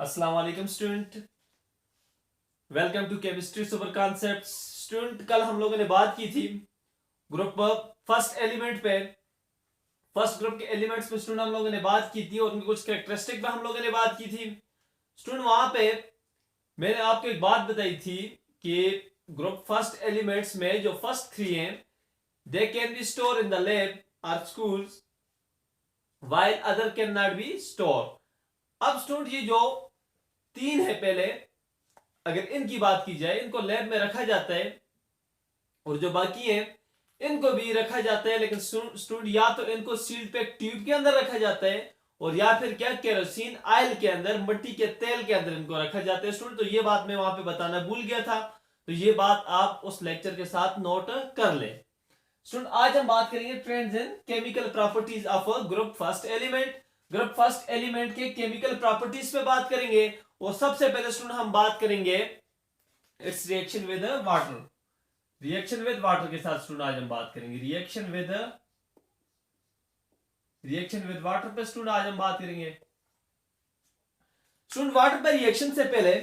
अस्सलाम वालेकुम student, welcome to chemistry super concepts. Student, कल हम लोगों ने बात की थी ग्रुप फर्स्ट एलिमेंट पे। फर्स्ट ग्रुप के एलिमेंट्स पे स्टूडेंट हम लोगों ने बात की थी और उनकी कुछ कैरेक्टरिस्टिक पे हम लोगों ने बात की थी। स्टूडेंट, वहां पे मैंने आपको एक बात बताई थी कि ग्रुप फर्स्ट एलिमेंट्स में जो फर्स्ट थ्री हैं they can be store in the lab और schools while other can not be store. अब स्टूडेंट, ये जो तीन है पहले, अगर इनकी बात की जाए, इनको लैब में रखा जाता है और जो बाकी है इनको भी रखा जाता है, लेकिन स्टूडेंट या तो इनको सील्ड पैक ट्यूब के अंदर रखा जाता है और या फिर क्या केरोसिन ऑयल के अंदर, मिट्टी के तेल के अंदर इनको रखा जाता है। स्टूडेंट, तो ये बात मैं वहां पे बताना भूल गया था, तो ये बात आप उस लेक्चर के साथ नोट कर लें। स्टूडेंट, आज हम बात करेंगे trends in chemical properties of a group first element. Group first element के केमिकल प्रॉपर्टीज पे बात करेंगे और सबसे पहले स्टूडेंट हम बात करेंगे it's reaction with water. Reaction with water के साथ स्टूडेंट आज हम बात करेंगे रिएक्शन विद वाटर पे स्टूडेंट आज हम बात करेंगे। स्टूडेंट, वाटर पे रिएक्शन से पहले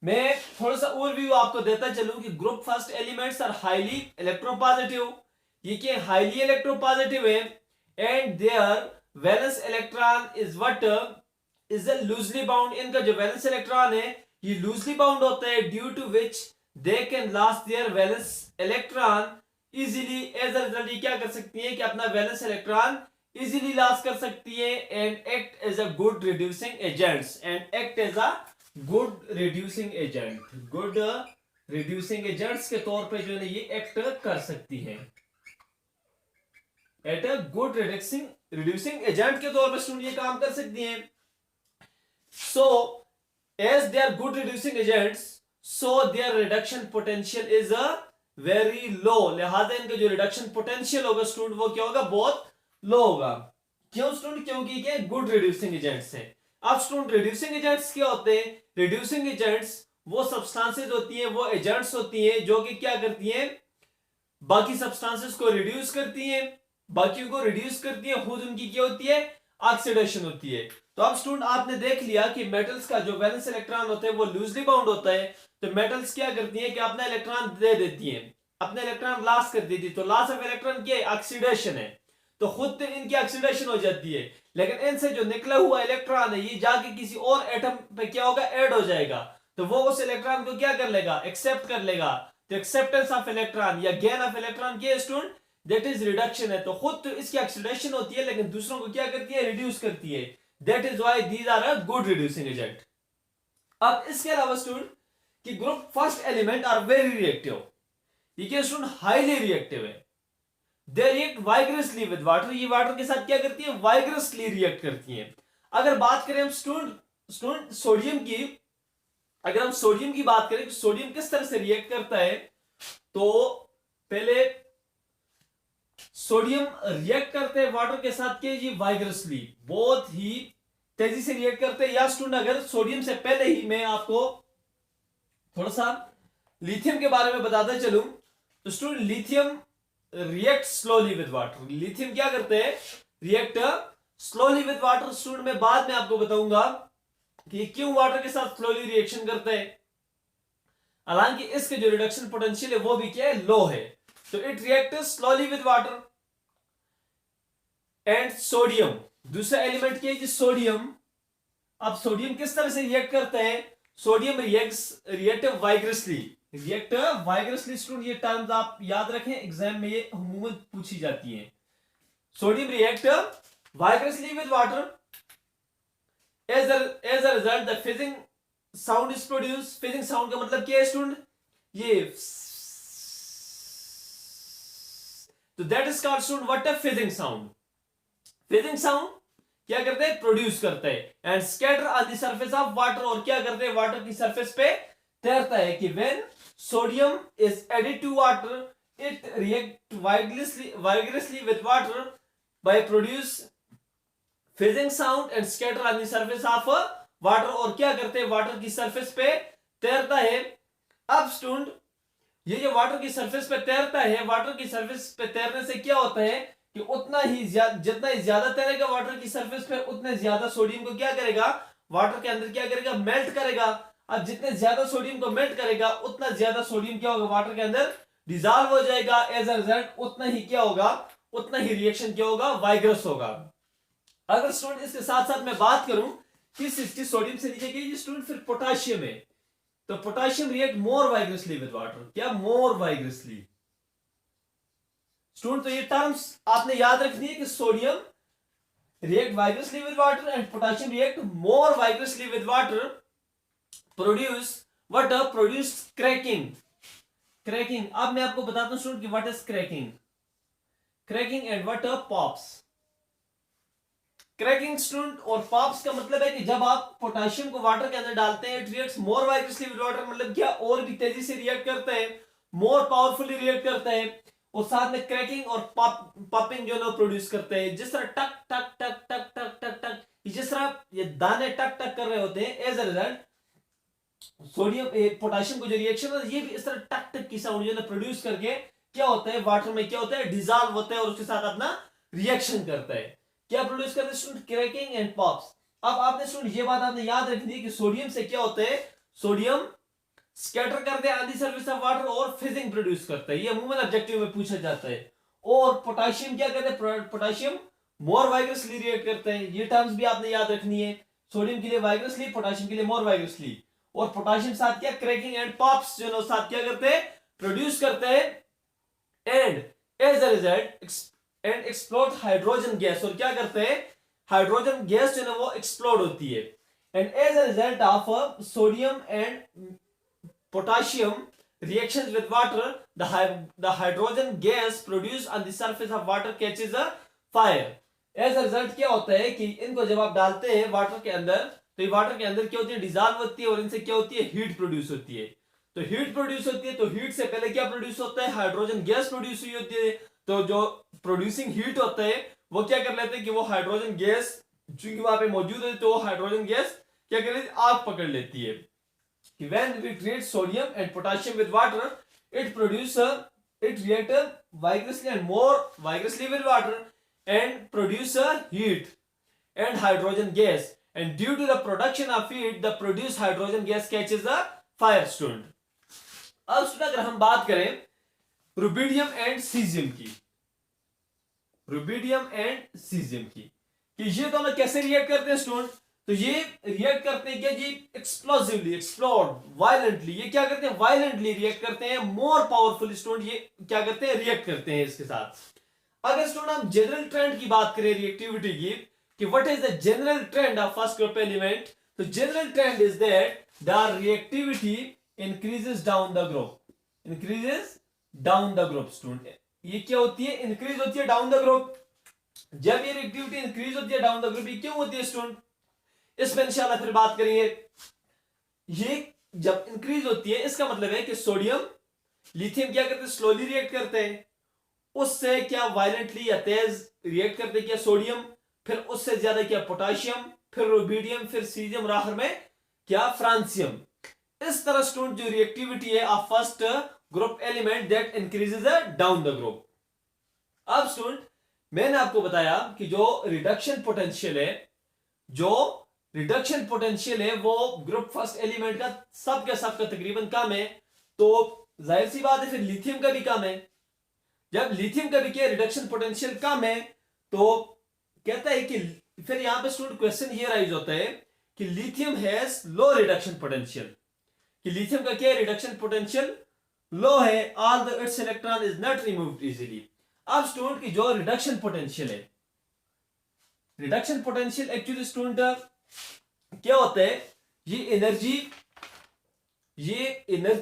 मैं थोड़ा सा ओवरव्यू आपको देता चलूं कि group first elements are highly electropositive. ये क्या हाईली इलेक्ट्रोपॉजिटिव है and their valence electron is what is a loosely bound. इनका जो वैलेंस इलेक्ट्रॉन है ये लूजली बाउंड होता है, due to which they can loss their valence electron easily. As a result ये क्या कर सकती है कि अपना वैलेंस इलेक्ट्रॉन इजीली लॉस कर सकती है and act as a good reducing agents good reducing agents के तौर पे जो है ये एक्ट कर सकती है। At a good reducing agent के तौर पर स्टूडेंट ये काम कर सकती हैं। So as they are good reducing agents, so their reduction potential is a very low. लिहाजा इनका जो रिडक्शन पोटेंशियल होगा स्टूडेंट वो क्या होगा, बहुत लो होगा। क्यों स्टूडेंट? क्योंकि क्या गुड रिड्यूसिंग एजेंट्स है। अब स्टूडेंट, रिड्यूसिंग एजेंट्स क्या होते हैं? रिड्यूसिंग एजेंट्स वो सब्सटेंसेस होती हैं, वो एजेंट्स होती हैं जो कि क्या करती हैं, बाकी सब्सटेंसेस को रिड्यूस करती हैं, बाकियों को रिड्यूस करती है, खुद उनकी क्या होती है, ऑक्सीडेशन होती है। तो अब स्टूडेंट आपने देख लिया कि मेटल्स का जो वैलेंस इलेक्ट्रॉन होता है वो लूजली बाउंड होता है। तो मेटल्स क्या करती हैं कि अपना इलेक्ट्रॉन दे देती हैं, अपने इलेक्ट्रॉन लॉस कर देती है। तो लॉस ऑफ इलेक्ट्रॉन क्या है, ऑक्सीडेशन है। तो खुद तो इनकी ऑक्सीडेशन हो जाती है, लेकिन इनसे जो निकला हुआ इलेक्ट्रॉन है ये जाके किसी और एटम पे क्या होगा, ऐड हो जाएगा। तो वो उस इलेक्ट्रॉन को क्या कर लेगा, एक्सेप्ट कर लेगा। तो एक्सेप्टेंस ऑफ इलेक्ट्रॉन या गेन ऑफ इलेक्ट्रॉन क्या है स्टूडेंट, दैट इज रिडक्शन है। तो खुद तो इसकी ऑक्सीडेशन होती है लेकिन दूसरों को क्या करती है, रिड्यूस करती है। That is why these are a good reducing agent. अब इसके अलावा स्टूडेंट कि group first element are very reactive. ये क्या स्टूडेंट, हाईली रिएक्टिव है। They react vigorously with water. ये वाटर के साथ क्या करती है, वाइग्रसली रिएक्ट करती है। अगर बात करें हम स्टूडेंट सोडियम की, अगर हम सोडियम की बात करें कि सोडियम किस तरह से रिएक्ट करता है, तो पहले सोडियम रिएक्ट करते हैं वाटर के साथ के जी वाइग्रसली, बहुत ही तेजी से रिएक्ट करते हैं। या स्टूडेंट अगर सोडियम से पहले ही मैं आपको थोड़ा सा लिथियम के बारे में बताता चलूं, तो student lithium react slowly with water. Lithium क्या करते हैं, react slowly with water. Student मैं बाद में आपको बताऊंगा कि क्यों वाटर के साथ स्लोली रिएक्शन करते हैं, हालांकि इसके जो रिडक्शन पोटेंशियल है वो भी क्या है, लो है। तो it react slowly with water and sodium. दूसरा एलिमेंट क्या है, सोडियम। अब सोडियम किस तरह से रिएक्ट करता है, सोडियम रिएक्ट वाइग्रसली। स्टूडेंट ये टर्म्स आप याद रखें, एग्जाम में ये अमूमन पूछी जाती है। Sodium react vigorously with water, as a result the fizzing sound is produce. Fizzing sound का मतलब क्या है स्टूडेंट, ये तो that is called student what a fizzing sound. Fizzing sound क्या करते हैं, प्रोड्यूस करते हैं and scatter on the surface of water. और क्या करते हैं, वाटर की सरफेस पे तैरता है। कि when sodium is added to water it react vigorously with water by produce fizzing sound and scatter on the surface of water. और क्या करते हैं, वाटर की सरफेस पे तैरता है। अब स्टूडेंट ये जो वाटर की सरफेस पे तैरता है, वाटर की सरफेस पे तैरने से क्या होता है कि उतना ही जितना ही ज्यादा तैरेगा वाटर की सरफेस पे, उतने ज्यादा सोडियम को क्या करेगा, वाटर के अंदर क्या करेगा, मेल्ट करेगा। अब जितने ज्यादा सोडियम को मेल्ट करेगा उतना ज्यादा सोडियम क्या होगा, वाटर के अंदर डिजॉल्व हो जाएगा। एज अ रिजल्ट उतना ही क्या होगा, उतना ही रिएक्शन क्या होगा, वाइग्रस होगा। अगर स्टूडेंट इसके साथ साथ मैं बात करूं किस चीज, सोडियम से नीचे की स्टूडेंट, फिर पोटाशियम है, तो potassium react more vigorously with water, क्या मोर वाइग्रसली। स्टूडेंट तो ये टर्म्स आपने याद रखनी है कि sodium react vigorously with water and potassium react more vigorously with water, produce what, produce cracking। cracking, अब मैं आपको बताता हूं स्टूडेंट कि what is cracking, cracking and what, pops। cracking student और pops का मतलब है कि जब आप पोटेशियम को वाटर के अंदर डालते हैं, it reacts more vigorously with water, मतलब क्या और भी तेजी से रिएक्ट करता है, more powerfully रिएक्ट करता है, और साथ में क्रैकिंग और पॉपिंग जो है प्रोड्यूस करते हैं। जिस तरह टक टक टक टक टक टक टक, जिस तरह ये दाने टक टक कर रहे होते हैं, as a result sodium potassium को जो रिएक्शन है ये भी इस तरह टक टक की साउंड जो है प्रोड्यूस करके क्या होता है, वाटर में क्या होता है, डिजॉल्व होता है और उसके साथ अपना रिएक्शन करता है। क्या प्रोड्यूस करते हैं स्टूडेंट, क्रैकिंग एंड पॉप्स। अब आपने स्टूडेंट ये बात आपने याद रखनी है कि सोडियम से क्या होता है, सोडियम स्कैटर करते हैं on the surface of water और फिजिंग प्रोड्यूस करता है, ये अमूमन ऑब्जेक्टिव में पूछा जाता है। और पोटेशियम क्या करते हैं, पोटेशियम मोर वाइग्रसली रिएक्ट करते हैं, ये टर्म्स भी आपने याद रखनी है, सोडियम के लिए वाइग्रसली, पोटेशियम के लिए मोर वाइग्रसली। और पोटेशियम साथ क्या, क्रैकिंग एंड पॉप्स जो है साथ क्या करते हैं, प्रोड्यूस करते हैं। And as a result and explode hydrogen gas, और क्या करते हैं, हाइड्रोजन गैस जो है वो एक्सप्लोड होती है। And as a result of sodium and potassium reactions with water, the hydrogen gas produced on the surface of water catches a fire। as a result क्या होता है कि इनको जब आप डालते हैं वाटर के अंदर, तो ये वाटर के अंदर क्या होती है, डिजॉल्व होती है और इनसे क्या होती है, हीट प्रोड्यूस होती है। तो हीट प्रोड्यूस होती है, तो हीट से पहले क्या प्रोड्यूस होता है, हाइड्रोजन गैस प्रोड्यूस हुई होती है। तो जो प्रोड्यूसिंग हीट होता है वो क्या कर लेते हैं कि वो हाइड्रोजन गैस चूंकि वहां पे मौजूद है, तो हाइड्रोजन गैस क्या कर लेती है, आग पकड़ लेती है। When we treat sodium and potassium with water, it react vigorously and more vigorously with water and produce heat and hydrogen gas, and due to the production of heat the produced hydrogen gas catches the fire। student अब student अगर हम बात करें rubidium and caesium की, rubidium and caesium की, कि ये दोनों कैसे रिएक्ट करते हैं स्टूडेंट, तो ये रिएक्ट करते हैं क्या जी, एक्सप्लोसिवली, एक्सप्लोड, वायलेंटली। ये क्या करते हैं, वायलेंटली रिएक्ट करते हैं, मोर पावरफुल स्टूडेंट ये क्या करते हैं, रिएक्ट करते हैं इसके साथ। अगर स्टूडेंट हम जनरल ट्रेंड की बात करें रिएक्टिविटी की, कि what is the general trend of first group element, तो general trend is that the reactivity increases down the group, increases down the group. Student ये क्या होती है, इंक्रीज होती है डाउन द ग्रुप। जब ये रिएक्टिविटी इंक्रीज होती है डाउन द ग्रुप, ये क्यों होती है स्टूडेंट, इसमें इंशाल्लाह फिर बात करेंगे। ये जब इंक्रीज होती है इसका मतलब है कि सोडियम लिथियम क्या करते हैं, स्लोली रिएक्ट करते हैं, उससे क्या वायलेंटली या तेज रिएक्ट करते हैं क्या सोडियम, फिर उससे ज्यादा क्या पोटेशियम, फिर रुबिडियम, फिर सीजियम और आखिर में क्या फ्रांसियम। इस तरह स्टूडेंट जो रिएक्टिविटी है of first group element that increases down the group. अब स्टूडेंट मैंने आपको बताया कि जो रिडक्शन पोटेंशियल है, जो रिडक्शन पोटेंशियल है वो ग्रुप फर्स्ट एलिमेंट का सबका तकरीबन कम है, तो जाहिर सी बात है फिर लिथियम का भी कम है। जब लिथियम का भी क्या रिडक्शन पोटेंशियल कम है, तो कहता है कि फिर यहां पे स्टूडेंट क्वेश्चन ये राइज होता है कि lithium has low reduction potential, कि लिथियम का क्या रिडक्शन पोटेंशियल लो है, all the it's electron is not removed easily. अब स्टूडेंट की जो रिडक्शन पोटेंशियल है, रिडक्शन पोटेंशियल एक्चुअली स्टूडेंट क्या होता है, ये एनर्जी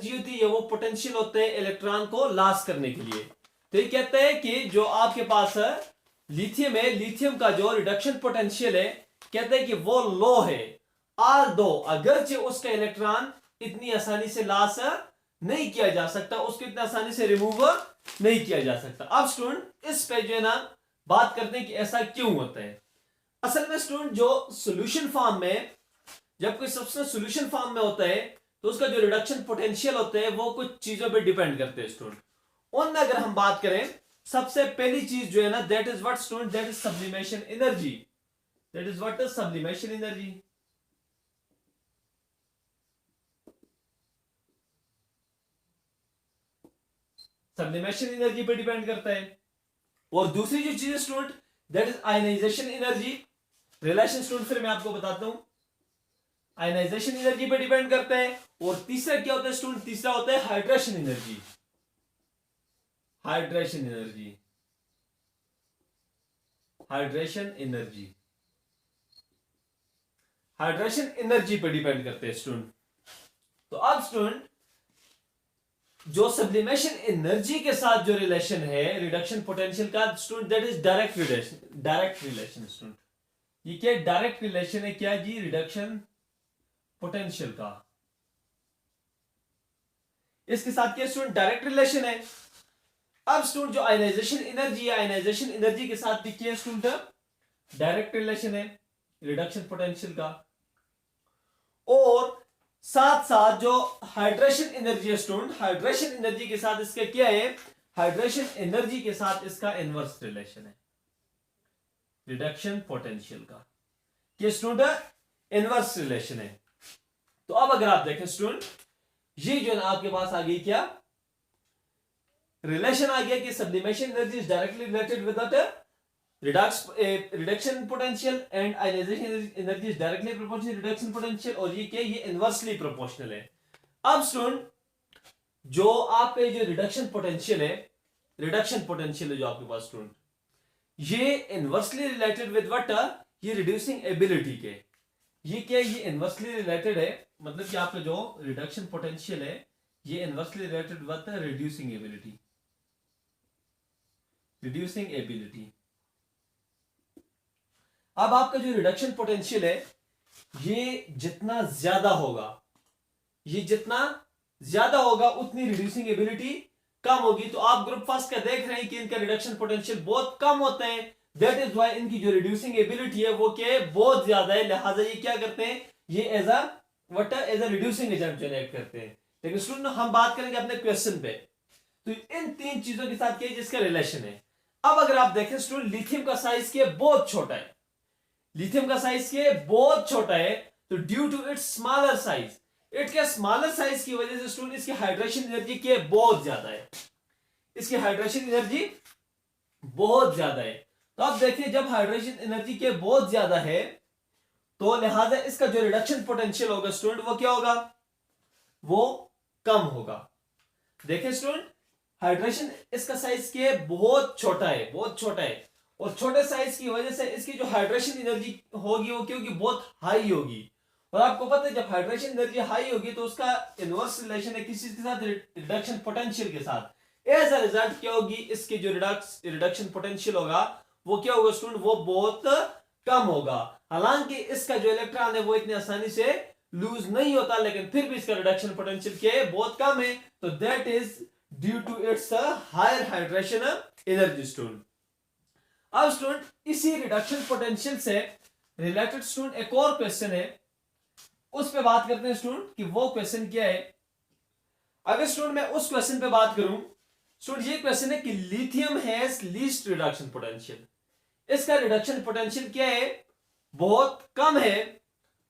होती है, वो पोटेंशियल होता है इलेक्ट्रॉन को लॉस करने के लिए। तो ये कहता है कि जो आपके पास लिथियम है, लिथियम का जो रिडक्शन पोटेंशियल है कहता है कि वो लो है, ऑल्दो अगरचे उसका इलेक्ट्रॉन इतनी आसानी से लॉस नहीं किया जा सकता, उसको इतना आसानी से रिमूव नहीं किया जा सकता। अब स्टूडेंट इस पे जो है ना बात करते हैं कि ऐसा क्यों होता है। असल में स्टूडेंट जो सॉल्यूशन फॉर्म में, जब कोई सब्सटेंस सॉल्यूशन फॉर्म में होता है तो उसका जो रिडक्शन पोटेंशियल होता है वो कुछ चीजों पे डिपेंड करते हैं स्टूडेंट। उनमें अगर हम बात करें, सबसे पहली चीज जो है ना, that is what student, that is sublimation energy, that is what is sublimation energy. Sublimation energy पे डिपेंड करता है। और दूसरी जो चीज है student, that is ionization energy. Relation student फिर मैं आपको बताता हूं, आयनाइजेशन एनर्जी पे डिपेंड करता है। और तीसरा क्या होता है स्टूडेंट, तीसरा होता है hydration energy. Hydration energy, hydration energy, hydration energy पे डिपेंड करते हैं स्टूडेंट। तो अब स्टूडेंट जो सब्लिमेशन एनर्जी के साथ जो रिलेशन है रिडक्शन पोटेंशियल का student, that is direct relation. Direct relation student, ये क्या डायरेक्ट रिलेशन है, क्या जी, रिडक्शन पोटेंशियल का। इसके साथ क्या स्टूडेंट, डायरेक्ट रिलेशन है। अब स्टूडेंट जो आयनाइजेशन एनर्जी है, आयनाइजेशन एनर्जी के साथ भी क्या स्टूडेंट, डायरेक्ट रिलेशन है रिडक्शन पोटेंशियल का। और साथ साथ जो हाइड्रेशन एनर्जी है स्टूडेंट, हाइड्रेशन एनर्जी के साथ इसका क्या है, हाइड्रेशन एनर्जी के साथ इसका इनवर्स रिलेशन है रिडक्शन पोटेंशियल का। क्या स्टूडेंट, इनवर्स रिलेशन है। तो अब अगर आप देखें स्टूडेंट, ये जो ना आपके पास आ गई क्या रिलेशन आ गया कि sublimation energy is directly related with that reduction potential and ionization energy is directly proportional reduction potential. और ये क्या, ये इनवर्सली प्रोपोर्शनल है। अब स्टूडेंट जो आपके जो रिडक्शन पोटेंशियल है, रिडक्शन पोटेंशियल है जो आपके पास स्टूडेंट, ये इनवर्सली रिलेटेड विद व्हाट, ये रिड्यूसिंग एबिलिटी के। ये क्या, ये इनवर्सली रिलेटेड है, मतलब कि आपका जो रिडक्शन पोटेंशियल है ये inversely related with reducing ability, reducing ability. अब आपका जो रिडक्शन पोटेंशियल है ये जितना ज्यादा होगा, ये जितना ज्यादा होगा उतनी रिड्यूसिंग एबिलिटी कम होगी। तो आप ग्रुप फर्स्ट का देख रहे हैं कि इनका रिडक्शन पोटेंशियल बहुत कम होता है, दैट इज व्हाई इनकी जो रिड्यूसिंग एबिलिटी है वो क्या है, बहुत ज्यादा है। लिहाजा ये क्या करते हैं, ये as a reducing agent generate करते हैं। लेकिन स्टूडेंट हम बात करेंगे अपने क्वेश्चन पे, तो इन तीन चीजों के साथ क्या है जिसका रिलेशन है। अब अगर आप देखें स्टूडेंट, लिथियम का साइज क्या बहुत छोटा है, लिथियम का साइज क्या बहुत छोटा है। तो due to its smaller size, it के स्मॉलर साइज की वजह से स्टूडेंट इसकी हाइड्रेशन एनर्जी क्या बहुत ज्यादा है, इसकी हाइड्रेशन एनर्जी बहुत ज्यादा है। तो आप देखिए जब हाइड्रेशन एनर्जी के बहुत ज्यादा है तो लिहाजा इसका जो रिडक्शन पोटेंशियल होगा स्टूडेंट वो क्या होगा, वो कम होगा। देखिए स्टूडेंट हाइड्रेशन इसका साइज के बहुत छोटा है, बहुत छोटा है। और छोटे साइज की वजह से इसकी जो हाइड्रेशन एनर्जी होगी वो क्योंकि बहुत हाई होगी। और आपको पता है जब हाइड्रेशन एनर्जी हाई होगी तो उसका इनवर्स रिलेशन है किसी के साथ, रिडक्शन पोटेंशियल के साथ। एज अ रिजल्ट क्या होगी, इसके जो रिडक्शन पोटेंशियल होगा वो क्या होगा स्टूडेंट, वो बहुत कम होगा। हालांकि इसका जो इलेक्ट्रॉन है वो इतनी आसानी से लूज नहीं होता, लेकिन फिर भी इसका रिडक्शन पोटेंशियल क्या है, बहुत कम है। तो that is due to its higher hydration energy student. अब स्टूडेंट इसी रिडक्शन पोटेंशियल से रिलेटेड स्टूडेंट एक और क्वेश्चन है, उस पे बात करते हैं स्टूडेंट कि वो क्वेश्चन क्या है। अगर स्टूडेंट मैं उस क्वेश्चन पे बात करूं स्टूडेंट, ये क्वेश्चन है कि lithium has least reduction potential, इसका रिडक्शन पोटेंशियल क्या है, बहुत कम है।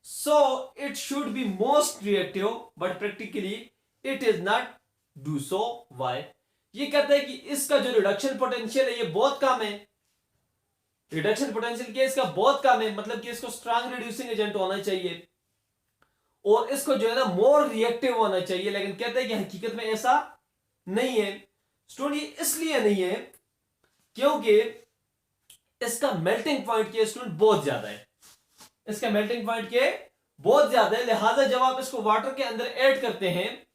So it should be most reactive but practically it is not do so. Why, ये कहता है कि इसका जो रिडक्शन पोटेंशियल है ये बहुत कम है, रिडक्शन पोटेंशियल क्या इसका बहुत कम है, मतलब कि इसको स्ट्रांग रिड्यूसिंग एजेंट होना चाहिए और इसको जो है ना मोर रिएक्टिव होना चाहिए। लेकिन कहते हैं कि हकीकत में ऐसा नहीं है स्टूडेंट। ये इसलिए नहीं है क्योंकि इसका मेल्टिंग पॉइंट के स्टूडेंट बहुत ज्यादा है, इसका मेल्टिंग पॉइंट के बहुत ज्यादा है। लिहाजा जब आप इसको वाटर के अंदर ऐड करते हैं,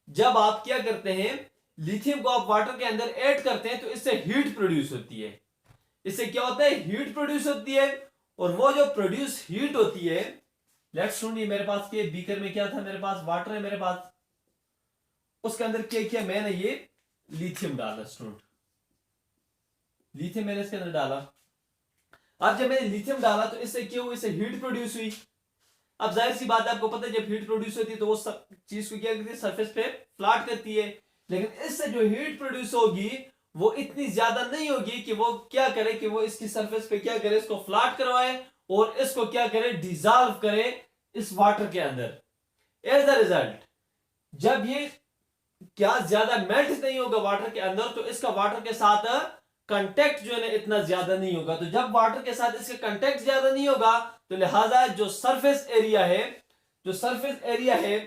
जब आप क्या करते हैं लिथियम को आप वाटर के अंदर ऐड करते हैं तो इससे हीट प्रोड्यूस होती है, इससे क्या होता है, हीट प्रोड्यूस होती है। और वो जो प्रोड्यूस हीट होती है, लेट्स सुनिए मेरे पास के बीकर में क्या था, मेरे पास वाटर है, मेरे पास उसके अंदर क्या किया मैंने, ये लिथियम डाला स्टूडेंट, लिथियम मैंने इसके अंदर डाला। अब जब मैंने लिथियम डाला तो इससे क्या हुआ, इससे हीट प्रोड्यूस हुई। अब जाहिर सी बात है आपको पता है जब हीट प्रोड्यूस होती है तो वो सब चीज को क्या करती है, सरफेस पे फ्लैट करती है। लेकिन इससे जो हीट प्रोड्यूस होगी वो इतनी ज्यादा नहीं होगी कि वो क्या करे, कि वो इसकी सरफेस पे क्या करे, इसको फ्लैट करवाए और इसको क्या करे, डिसॉल्व करे इस वाटर के अंदर। एज अ रिजल्ट जब ये क्या ज्यादा मेल्ट नहीं होगा वाटर के अंदर, तो इसका वाटर के साथ कांटेक्ट जो है ना इतना ज्यादा नहीं होगा। तो जब वाटर के साथ इसका कांटेक्ट ज्यादा नहीं होगा तो लिहाजा जो सरफेस एरिया है, जो सरफेस एरिया है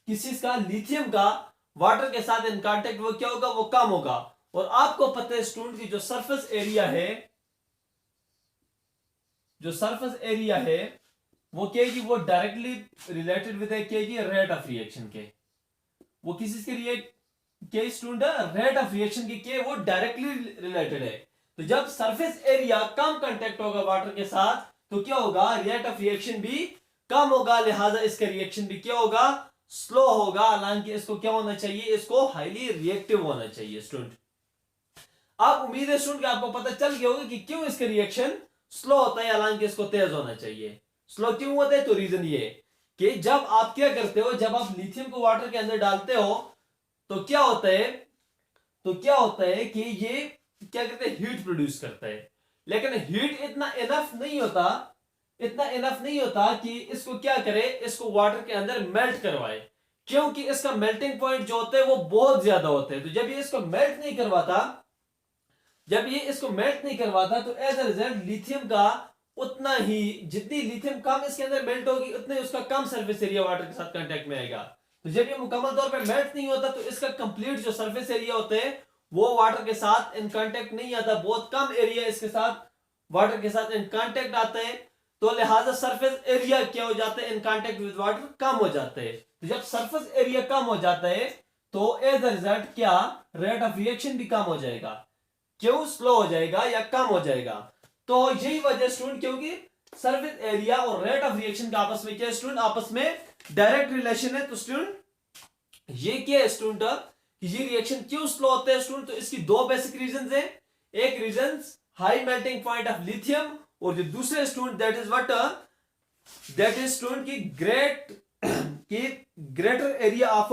किसी का लिथियम का वाटर के साथ इन कांटेक्ट वो क्या होगा, वो कम होगा। और आपको पता है स्टूडेंट की जो सरफेस एरिया है, जो सरफेस एरिया है वो क्या है, वो डायरेक्टली रिलेटेड विद क्या है, रेट ऑफ रिएक्शन के। वो किसी के लिए के स्टूडेंट रेट ऑफ रिएक्शन के वो डायरेक्टली रिलेटेड है। तो जब सरफेस एरिया कम कांटेक्ट होगा वाटर के साथ तो क्या होगा, रेट ऑफ रिएक्शन भी कम होगा, लिहाजा इसका रिएक्शन भी क्या होगा, स्लो होगा। हालांकि इसको क्या होना चाहिए, इसको हाईली रिएक्टिव होना चाहिए स्टूडेंट। अब उम्मीद है स्टूडेंट आपको पता चल गया होगा कि क्यों इसका रिएक्शन स्लो होता है, हालांकि इसको तेज होना चाहिए। स्लो क्यों होता है, तो रीजन ये कि जब आप क्या करते हो, जब आप लिथियम को वाटर के अंदर डालते हो तो क्या होता है, तो क्या होता है कि ये क्या करते हैं, हीट प्रोड्यूस करता है। लेकिन हीट इतना इनफ नहीं होता, इतना इनफ नहीं होता कि इसको क्या करे, इसको वाटर के अंदर मेल्ट करवाए, क्योंकि इसका मेल्टिंग पॉइंट जो होता है वो बहुत ज्यादा होता है। तो जब ये इसको मेल्ट नहीं करवाता, जब ये इसको मेल्ट नहीं करवाता तो एज अ रिजल्ट लिथियम का उतना ही, जितनी लिथियम कम इसके अंदर मेल्ट होगी उतने उसका कम सरफेस एरिया वाटर के साथ कांटेक्ट में आएगा। तो जब ये मुकम्मल तौर पे मेल्ट नहीं होता तो इसका कंप्लीट जो सरफेस एरिया होता है वो वाटर के साथ इन कांटेक्ट नहीं आता, बहुत कम एरिया इसके साथ वाटर के साथ इन कांटेक्ट आता है। तो लिहाजा सरफेस एरिया क्या हो जाता है, इन कांटेक्ट विद वाटर कम हो जाता है। तो जब सरफेस एरिया कम हो जाता है तो एज अ रिजल्ट क्या, रेट ऑफ रिएक्शन भी कम हो जाएगा। क्यों, स्लो हो जाएगा या कम हो जाएगा। तो यही वजह स्टूडेंट, क्योंकि सरफेस एरिया और रेट ऑफ रिएक्शन का आपस में क्या स्टूडेंट, आपस में डायरेक्ट रिलेशन है। तो स्टूडेंट ये क्या है स्टूडेंट, ये रिएक्शन क्यों स्लो होता है स्टूडेंट, तो इसकी दो बेसिक रीजंस है। एक reason high melting point of lithium, और जो दूसरे student that is what, that is student की ग्रेटर एरिया ऑफ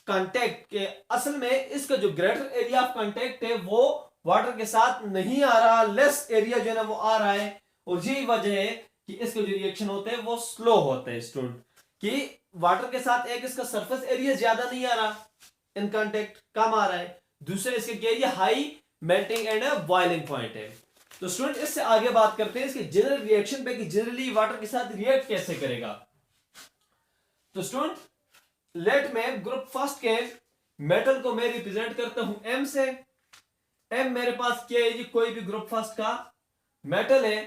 कांटेक्ट के। असल में इसका जो ग्रेटर एरिया ऑफ कांटेक्ट है वो वाटर के साथ नहीं आ रहा, लेस एरिया जो है ना वो आ रहा है। और यही वजह है कि इसके जो रिएक्शन होते हैं वो स्लो होते हैं स्टूडेंट, कि वाटर के साथ एक इसका सरफेस एरिया ज्यादा नहीं आ रहा, इन कांटेक्ट कम आ रहा है, दूसरे इसके क्या है, high melting and boiling point है। तो स्टूडेंट इससे आगे बात करते हैं इसके जनरल रिएक्शन पे कि जनरली वाटर के साथ रिएक्ट कैसे करेगा। तो स्टूडेंट लेट में ग्रुप फर्स्ट के मेटल को मैं रिप्रेजेंट करता हूं एम से। एम मेरे पास क्या है जी, कोई भी ग्रुप फर्स्ट का मेटल है।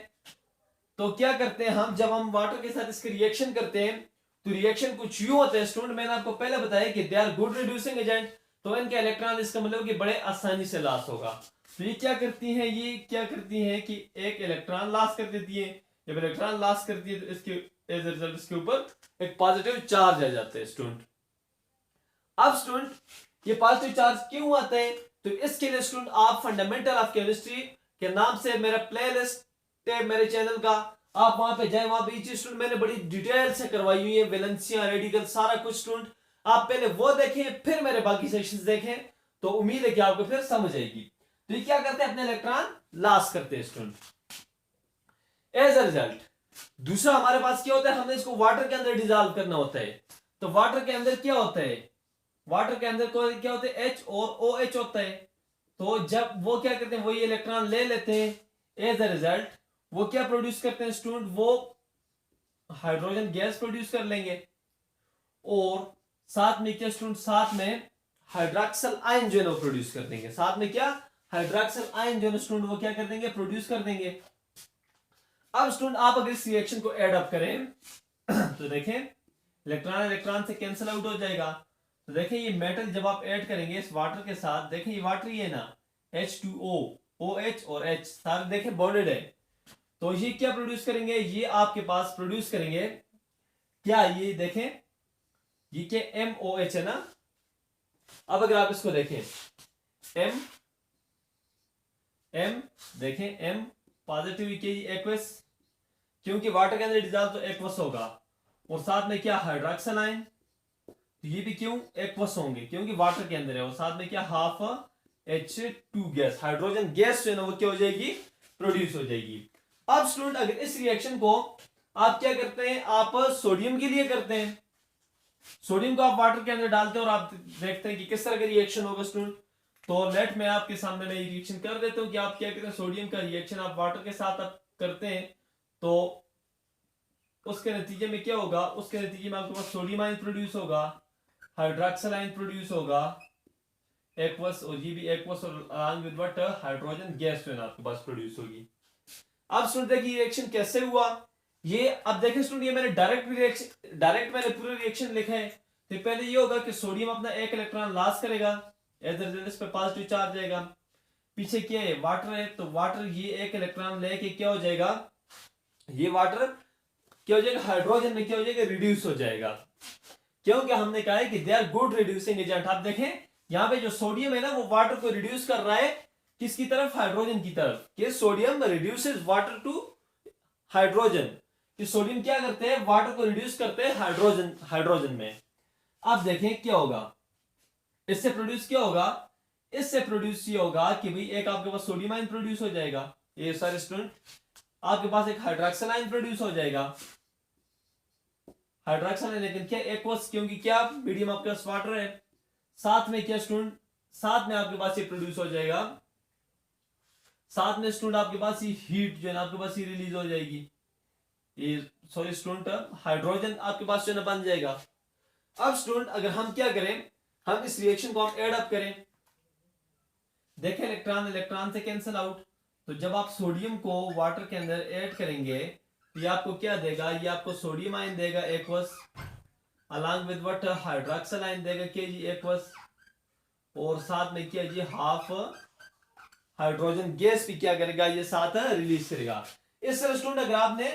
तो क्या करते हैं हम, जब हम वाटर के साथ इसके रिएक्शन करते हैं तो रिएक्शन कुछ यूं होते हैं स्टूडेंट, मैंने आपको पहले बताया कि they are good reducing agent. तो इनके इलेक्ट्रॉन, इसका मतलब कि बड़े आसानी से लॉस होगा। तो ये क्या करती हैं, ये क्या करती हैं कि एक इलेक्ट्रॉन लॉस कर देती है। जब इलेक्ट्रॉन लॉस करती है तो इसके एज अ रिजल्ट इसके ऊपर एक पॉजिटिव चार्ज आ जाता है स्टूडेंट। अब स्टूडेंट ये पॉजिटिव चार्ज क्यों आता है, तो इसके लिए स्टूडेंट आप फंडामेंटल ऑफ केमिस्ट्री के नाम से मेरा प्लेलिस्ट है मेरे चैनल का, आप वहां पे जाएं। वहां पे ये चीज स्टूडेंट मैंने बड़ी डिटेल से करवाई हुई है, वैलेंसियां, रेडिकल, सारा कुछ स्टूडेंट आप पहले वो देखें फिर मेरे बाकी सेक्शंस देखें, तो उम्मीद है कि आपको फिर समझ आएगी। तो ये क्या करते हैं, अपने इलेक्ट्रॉन लॉस करते हैं स्टूडेंट। एज अ रिजल्ट दूसरा हमारे पास क्या होता है, हमें इसको वाटर के अंदर डिजॉल्व करना होता है। तो वाटर के अंदर क्या होता है, वाटर के अंदर क्या होता है, H और OH होता है। तो जब वो क्या करते हैं, वो ये इलेक्ट्रॉन ले लेते हैं, एज अ रिजल्ट वो क्या प्रोड्यूस करते हैं स्टूडेंट, वो हाइड्रोजन गैस प्रोड्यूस कर लेंगे। और साथ में क्या स्टूडेंट, साथ में हाइड्रोक्सिल आयन जो है वो प्रोड्यूस कर देंगे। साथ में क्या, हाइड्रोक्सिल आयन जो है स्टूडेंट वो क्या कर देंगे, प्रोड्यूस कर देंगे। अब स्टूडेंट आप अगर इस रिएक्शन को एड अप करें तो देखें इलेक्ट्रॉन इलेक्ट्रॉन से कैंसिल आउट हो जाएगा। तो देखें ये मेटल जब आप ऐड करेंगे इस वाटर के साथ, देखें ये वाटर ही है ना, H2O, OH और H सारे देखें बॉन्डेड है। तो ये क्या प्रोड्यूस करेंगे, ये आपके पास प्रोड्यूस करेंगे क्या, ये देखें ये क्या MOH है ना। अब अगर आप इसको देखें M देखें M पॉजिटिव एक्वस, क्योंकि वाटर के अंदर डिजॉल्व तो एक्वस होगा। और साथ में क्या, हाइड्रोक्सिल आयन, तो ये भी क्यों एक्वस होंगे, क्योंकि वाटर के अंदर है। और साथ में क्या, half H2 gas, hydrogen gas जो है ना वो क्या हो जाएगी, प्रोड्यूस हो जाएगी। अब स्टूडेंट अगर इस रिएक्शन को आप क्या करते हैं, आप सोडियम के लिए करते हैं, सोडियम को आप वाटर के अंदर डालते हैं और आप देखते हैं कि किस तरह का रिएक्शन होगा स्टूडेंट। तो लेट मैं आपके सामने मैं रिएक्शन कर देता हूँ कि आप क्या कहते हैं, सोडियम का रिएक्शन आप वाटर के साथ आप करते हैं तो उसके नतीजे में क्या होगा, उसके नतीजे में आपके पास सोडियम आयन प्रोड्यूस होगा, हाइड्रोक्सिल आयन प्रोड्यूस होगा, एक्वस, और ये भी एक्वस, और along with what hydrogen gas जो है ना आपके पास प्रोड्यूस होगी। अब स्टूडेंट देखिए रिएक्शन कैसे हुआ ये। अब देखें स्टूडेंट, ये मैंने डायरेक्ट मैंने पूरा रिएक्शन लिखा है। तो पहले ये होगा कि सोडियम अपना एक इलेक्ट्रॉन लॉस करेगा, एज अ रिजल्ट इस पे पॉजिटिव चार्ज आएगा। पीछे क्या है, वाटर है, तो वाटर ये एक इलेक्ट्रॉन लेके क्या हो जाएगा, ये वाटर क्या हो जाएगा, हाइड्रोजन में क्या हो जाएगा, रिड्यूस हो जाएगा। क्योंकि हमने कहा है कि they are good reducing agent. आप देखें यहाँ पे जो सोडियम है ना वो वाटर को रिड्यूस कर रहा है किसकी तरफ, हाइड्रोजन की तरफ। कि sodium reduces water to hydrogen, कि सोडियम क्या करते हैं, वाटर को रिड्यूस करते हैं हाइड्रोजन में। अब देखें क्या होगा, इससे प्रोड्यूस क्या होगा, इससे प्रोड्यूस ये होगा कि भाई एक आपके पास सोडियम आयन प्रोड्यूस हो जाएगा, ये सारे स्टूडेंट, आपके पास एक हाइड्रोक्सिल आयन प्रोड्यूस हो जाएगा, हाइड्रोक्सिल आयन, लेकिन क्या एक्वस, क्योंकि क्या मीडियम आपके पास वाटर है। साथ में क्या स्टूडेंट, साथ में आपके पास ये प्रोड्यूस हो जाएगा, साथ में स्टूडेंट आपके पास ये हीट जो है ना आपके पास ये रिलीज हो जाएगी, ये सॉरी स्टूडेंट हाइड्रोजन आपके पास जो है ना बन जाएगा। अब स्टूडेंट अगर हम क्या करें, हम इस रिएक्शन को हम एड अप करें, देखें इलेक्ट्रॉन इलेक्ट्रॉन से कैंसिल आउट। तो जब आप सोडियम को वाटर के अंदर ऐड करेंगे तो ये आपको क्या देगा, ये आपको सोडियम आयन देगा aqueous, along with what hydroxyl ion देगा के जी एक्वस, और साथ में क्या जी हाफ हाइड्रोजन गैस भी क्या करेगा, ये साथ रिलीज करेगा। इस तरह स्टूडेंट अगर आपने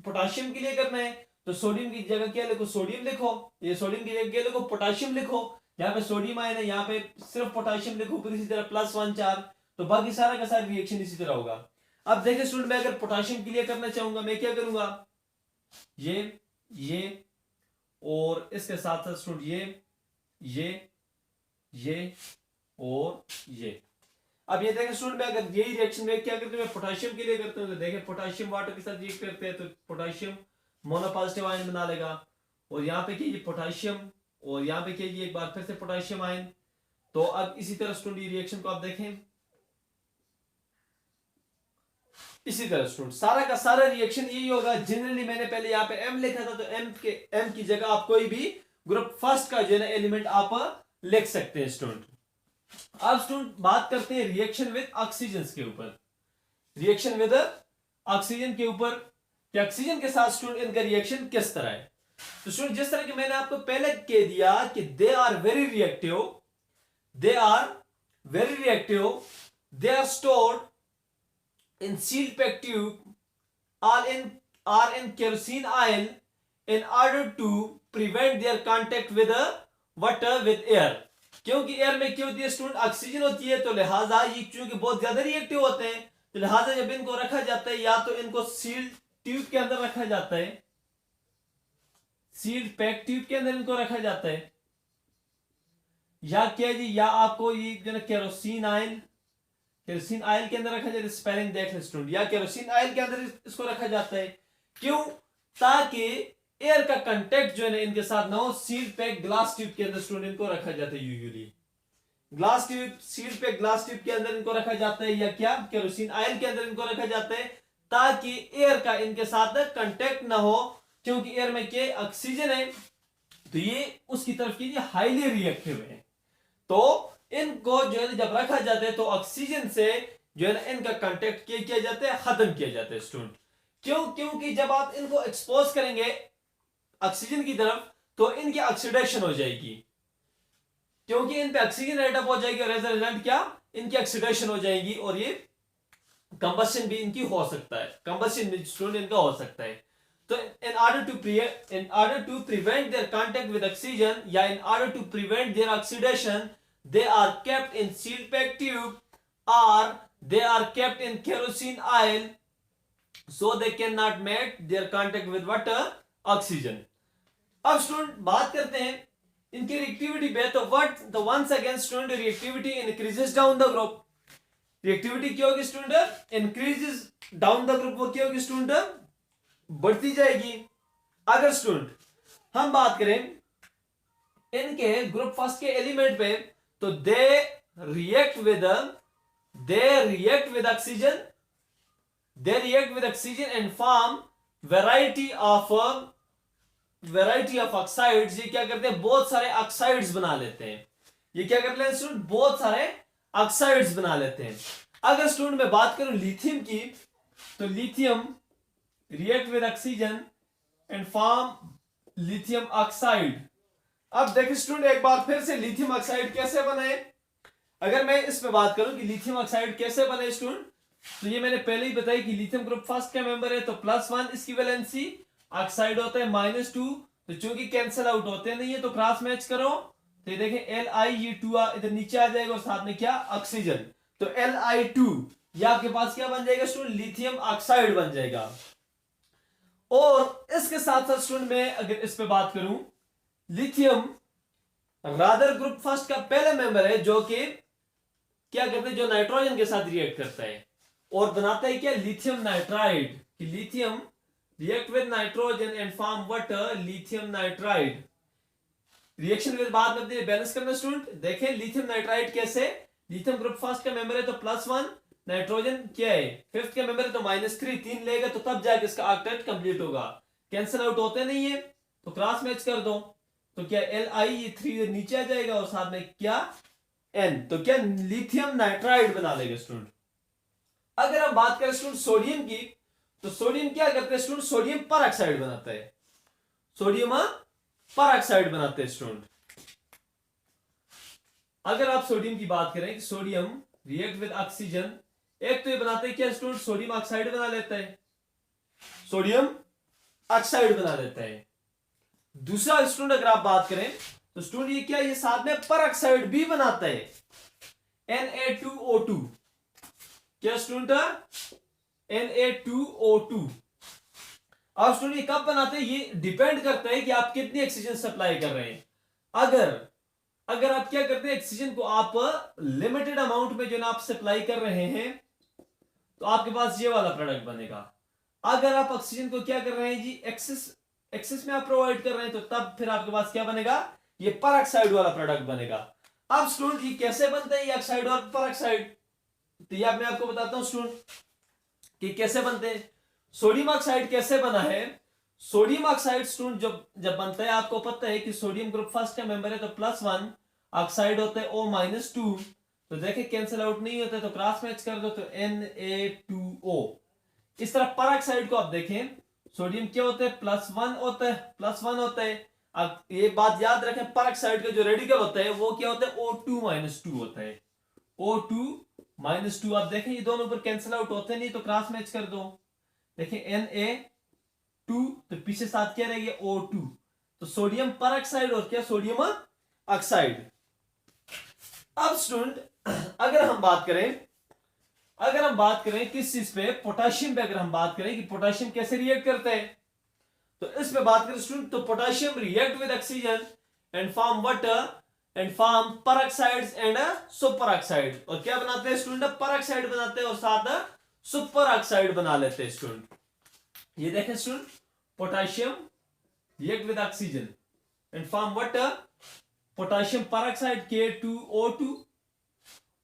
पोटाशियम के लिए करना है तो सोडियम की जगह क्या लिखो, सोडियम लिखो, ये सोडियम की जगह क्या लिखो, पोटाशियम लिखो। यहाँ पे सोडियम आयन है, यहाँ पे सिर्फ पोटाशियम लिखो, फिर इसी तरह +1 चार्ज, तो बाकी सारा का सारा रिएक्शन इसी तरह होगा। अब देखिए स्टूडेंट, मैं अगर पोटाशियम के लिए करना चाहूंगा मैं क्या करूंगा, ये और इसके साथ साथ स्टूडेंट ये और ये। अब ये देखें स्टूडेंट, मैं अगर यही रिएक्शन में क्या करते हैं, मैं पोटाशियम के लिए करता हूँ, तो देखें पोटाशियम वाटर के साथ रिएक्ट करते हैं तो पोटाशियम मोनोपॉजिटिव आयन बना लेगा, और यहाँ पे क्या ये पोटाशियम, और यहाँ पे क्या ये एक बार फिर से पोटाशियम आयन। तो अब इसी तरह स्टूडेंट ये रिएक्शन को आप देखें, इसी तरह स्टूडेंट सारा का सारा रिएक्शन यही होगा। जनरली मैंने पहले यहाँ पे M लिखा था, तो M की जगह आप कोई भी ग्रुप फर्स्ट का जो है ना एलिमेंट आप लिख सकते हैं स्टूडेंट। अब स्टूडेंट बात करते हैं रिएक्शन विद ऑक्सीजन के ऊपर, रिएक्शन विद ऑक्सीजन के ऊपर कि ऑक्सीजन के साथ स्टूडेंट इनका रिएक्शन किस तरह है। तो स्टूडेंट जिस तरह कि मैंने आपको पहले कह दिया कि they are very reactive, they are stored in sealed pack tube are in kerosene oil in order to prevent their contact with the water with air। क्योंकि एयर में क्या होती है स्टूडेंट, ऑक्सीजन होती है, तो लिहाजा ये क्योंकि बहुत ज्यादा रिएक्टिव होते हैं, तो लिहाजा जब इनको रखा जाता है या तो इनको सील्ड ट्यूब के अंदर रखा जाता है, सील्ड पैक ट्यूब के अंदर इनको रखा जाता है, या क्या जी, या आपको ये जो है केरोसिन आयल के अंदर रखा जाता है, स्पेलिंग देख ले स्टूडेंट, या केरोसिन आयल के अंदर इसको रखा जाता है। क्यों, ताकि एयर का कांटेक्ट जो है ना इनके साथ ना हो। सील्ड पैक ग्लास ट्यूब के अंदर स्टूडेंट इनको रखा जाता है, usually glass tube, sealed pack glass tube के अंदर इनको रखा जाता है, या क्या केरोसिन आयल के अंदर इनको रखा जाता है, ताकि एयर का इनके साथ कांटेक्ट ना हो। क्योंकि एयर में क्या ऑक्सीजन है, तो ये उसकी तरफ की हाईली रिएक्टिव है, तो इनको जो है जब रखा जाता है तो ऑक्सीजन से जो है ना इनका कांटेक्ट किया जाता है, खत्म किया जाता है स्टूडेंट। क्यों, क्योंकि जब आप इनको एक्सपोज करेंगे ऑक्सीजन की तरफ तो इनकी ऑक्सीडेशन हो जाएगी, क्योंकि इन पे ऑक्सीजन एडअप हो जाएगी, और एज अ रिजल्ट क्या, इनकी ऑक्सीडेशन हो जाएगी, और ये कंबशन भी इनकी हो सकता है, कंबशन स्टूडेंट इनका हो सकता है। तो in order to prevent their contact with oxygen, या in order to prevent their oxidation, they are kept in sealed pack tube or they are kept in kerosene oil, so they cannot make their contact with water oxygen। अब student बात करते हैं इनकी reactivity पे, तो what the ones again student reactivity increases down the group. Reactivity क्या होगी student, increases down the group, वो क्या होगी स्टूडेंट, बढ़ती जाएगी। अगर स्टूडेंट हम बात करें इनके ग्रुप फर्स्ट के एलिमेंट पे, तो they react with oxygen, and form variety of oxides. ये क्या करते हैं, बहुत सारे ऑक्साइड्स बना लेते हैं। ये क्या करते हैं स्टूडेंट, बहुत सारे ऑक्साइड्स बना लेते हैं। अगर स्टूडेंट मैं बात करूं लिथियम की, तो lithium react with oxygen and form lithium oxide. अब देखिए स्टूडेंट एक बार फिर से लिथियम ऑक्साइड कैसे बने। अगर मैं इस पे बात करूं कि लिथियम ऑक्साइड कैसे बने स्टूडेंट, तो ये मैंने पहले ही बताया कि लिथियम ग्रुप फर्स्ट का मेंबर है, तो +1 इसकी वैलेंसी, ऑक्साइड होता है -2, तो चूंकि कैंसिल आउट होते नहीं है तो क्रॉस मैच करो, तो ये देखें Li, ये 2 इधर नीचे आ जाएगा और साथ में क्या, ऑक्सीजन, तो Li2 ये आपके पास क्या बन जाएगा स्टूडेंट, लिथियम ऑक्साइड बन जाएगा। और इसके साथ साथ स्टूडेंट मैं अगर इस पे बात करूं, लिथियम रादर ग्रुप फर्स्ट का पहला मेंबर है जो कि क्या करते हैं, जो नाइट्रोजन के साथ रिएक्ट करता है और बनाता है क्या, lithium nitride. Lithium react with nitrogen and form water, lithium nitride. Reaction with बाद में बैलेंस करना स्टूडेंट। देखें लिथियम नाइट्राइड कैसे, लिथियम ग्रुप फर्स्ट का मेंबर है तो +1, नाइट्रोजन क्या है फिफ्थ का मेंबर है तो -3, 3 लेगा तो तब जाके इसका ऑक्टेट कंप्लीट होगा। कैंसिल आउट होते नहीं है तो क्रॉस मैच कर दो, तो क्या Li, ये 3 नीचे आ जाएगा और साथ में क्या N, तो क्या लिथियम नाइट्राइड बना लेगा स्टूडेंट। अगर हम बात करें स्टूडेंट सोडियम की, तो सोडियम क्या करते हैं स्टूडेंट, सोडियम पर ऑक्साइड बनाता है, सोडियम पर ऑक्साइड बनाते हैं स्टूडेंट। अगर आप सोडियम की बात करें, सोडियम रिएक्ट विद ऑक्सीजन, एक तो ये बनाते हैं क्या स्टूडेंट, सोडियम ऑक्साइड बना लेता है, सोडियम ऑक्साइड बना लेता है। दूसरा स्टूडेंट अगर आप बात करें तो स्टूडेंट ये क्या, ये साथ में पर ऑक्साइड भी बनाता है, Na2O2, क्या स्टूडेंट, Na2O2। अब स्टूडेंट ये कब बनाते हैं, ये डिपेंड करता है कि आप कितनी ऑक्सीजन सप्लाई कर रहे हैं। अगर आप क्या करते हैं, ऑक्सीजन को आप लिमिटेड अमाउंट में जो ना आप सप्लाई कर रहे हैं, तो आपके पास ये वाला प्रोडक्ट बनेगा। अगर आप ऑक्सीजन को क्या कर रहे हैं जी, एक्सेस में आप प्रोवाइड कर रहे हैं, तो तब फिर आपके पास क्या बनेगा, ये पर ऑक्साइड वाला प्रोडक्ट बनेगा। अब स्टूडेंट ये कैसे बनता है, ये ऑक्साइड और पर ऑक्साइड, तो ये मैं आपको बताता हूं स्टूडेंट कि कैसे बनते हैं। सोडियम ऑक्साइड कैसे बना है, सोडियम ऑक्साइड स्टूडेंट जब बनता है, आपको पता है कि सोडियम ग्रुप फर्स्ट का मेंबर है तो +1, ऑक्साइड होता है O-2, तो देखे कैंसिल आउट नहीं होता तो क्रॉस मैच कर दो, तो Na2O। इस तरह पर ऑक्साइड को आप देखें, सोडियम क्या होता है, +1 होता है। अब ये बात याद रखें, पर ऑक्साइड का जो रेडिकल होता है वो क्या होता है, O2-2 होता है, O2-2। आप देखें ये दोनों ऊपर कैंसिल आउट होते नहीं तो क्रॉस मैच कर दो, देखें Na2 तो पीछे साथ क्या रहेगा, O2, तो सोडियम पर ऑक्साइड और क्या, सोडियम ऑक्साइड। अब स्टूडेंट अगर हम बात करें किस चीज पे, पोटेशियम पे अगर हम बात करें कि पोटेशियम कैसे रिएक्ट करते हैं, तो इस पे बात करें स्टूडेंट, तो potassium react with oxygen and form water and form पर ऑक्साइड्स एंड सुपर ऑक्साइड। और क्या बनाते हैं स्टूडेंट, पर ऑक्साइड बनाते हैं और साथ सुपर ऑक्साइड बना लेते हैं स्टूडेंट। ये देखें student, potassium react with oxygen and form water, potassium peroxide K2O2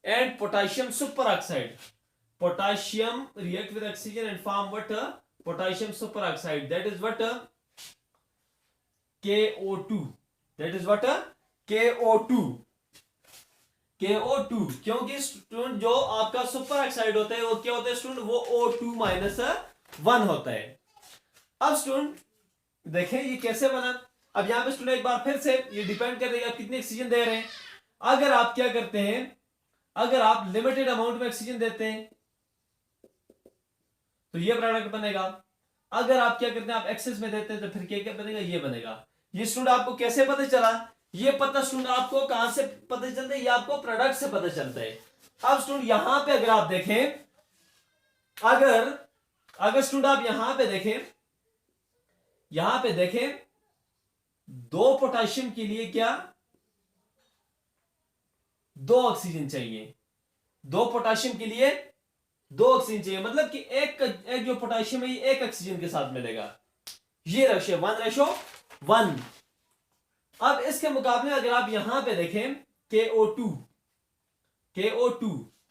and potassium superoxide, potassium react with oxygen and form water, potassium superoxide, that is water KO2, that is water KO2। क्योंकि student जो आपका super oxide होता है वो क्या होता है student, वो O2-1 होता है। अब स्टूडेंट देखें ये कैसे बना। अब यहां पे स्टूडेंट एक बार फिर से ये डिपेंड करेगा आप कितने ऑक्सीजन दे रहे हैं। अगर आप क्या करते हैं, अगर आप लिमिटेड अमाउंट में ऑक्सीजन देते हैं तो ये प्रोडक्ट बनेगा। अगर आप क्या करते हैं, आप एक्सेस में देते हैं तो फिर क्या बनेगा, ये बनेगा। ये स्टूडेंट आपको कैसे पता चला, ये पता स्टूडेंट आपको कहां से पता चलता है, ये आपको प्रोडक्ट से पता चलता है। अब स्टूडेंट यहां पे अगर आप देखें, अगर स्टूडेंट आप यहां पे देखें 2 पोटेशियम के लिए क्या 2 ऑक्सीजन चाहिए, 2 पोटेशियम के लिए 2 ऑक्सीजन चाहिए, मतलब कि एक जो पोटेशियम है ये 1 ऑक्सीजन के साथ मिलेगा। ये रेशो 1:1। अब इसके मुकाबले अगर आप यहां पे देखें KO2, KO2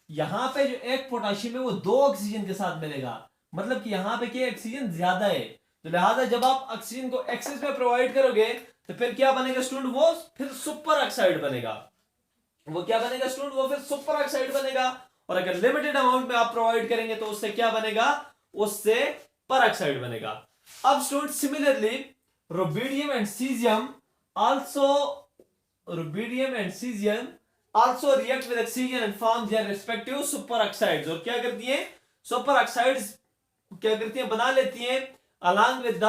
यहां पे जो एक पोटेशियम है वो 2 ऑक्सीजन के साथ मिलेगा, मतलब कि यहां पे क्या ऑक्सीजन ज्यादा है, तो लिहाजा जब आप ऑक्सीजन को एक्सेस में प्रोवाइड करोगे तो फिर क्या बनेगा स्टूडेंट, वो फिर सुपर ऑक्साइड बनेगा। वो क्या बनेगा स्टूडेंट, वो फिर सुपर ऑक्साइड बनेगा। और अगर लिमिटेड अमाउंट में आप प्रोवाइड करेंगे तो उससे क्या बनेगा, उससे पर ऑक्साइड बनेगा। अब student similarly rubidium and caesium also, rubidium and caesium also react with oxygen and form their respective super oxides. और क्या करती हैं, सुपर ऑक्साइड्स क्या करती हैं, बना लेती हैं along with the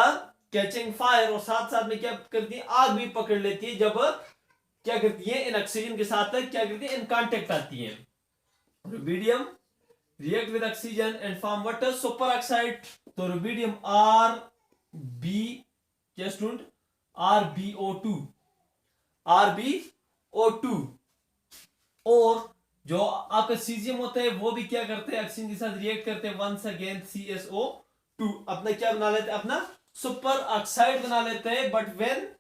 catching fire, और साथ साथ में क्या करती है, आग भी पकड़ लेती है जब क्या करती है, इन ऑक्सीजन के साथ क्या करती है, इन कांटेक्ट आती है। Rubidium react with oxygen and form what, super oxide. तो रुबिडियम RB क्या स्टूडेंट, RbO2, RbO2। और जो आपका सीजियम होता है वो भी क्या करते हैं, ऑक्सीजन के साथ रिएक्ट करते हैं, वंस अगेन CSO2 अपना क्या बना लेते हैं, अपना सुपर ऑक्साइड बना लेते हैं। But when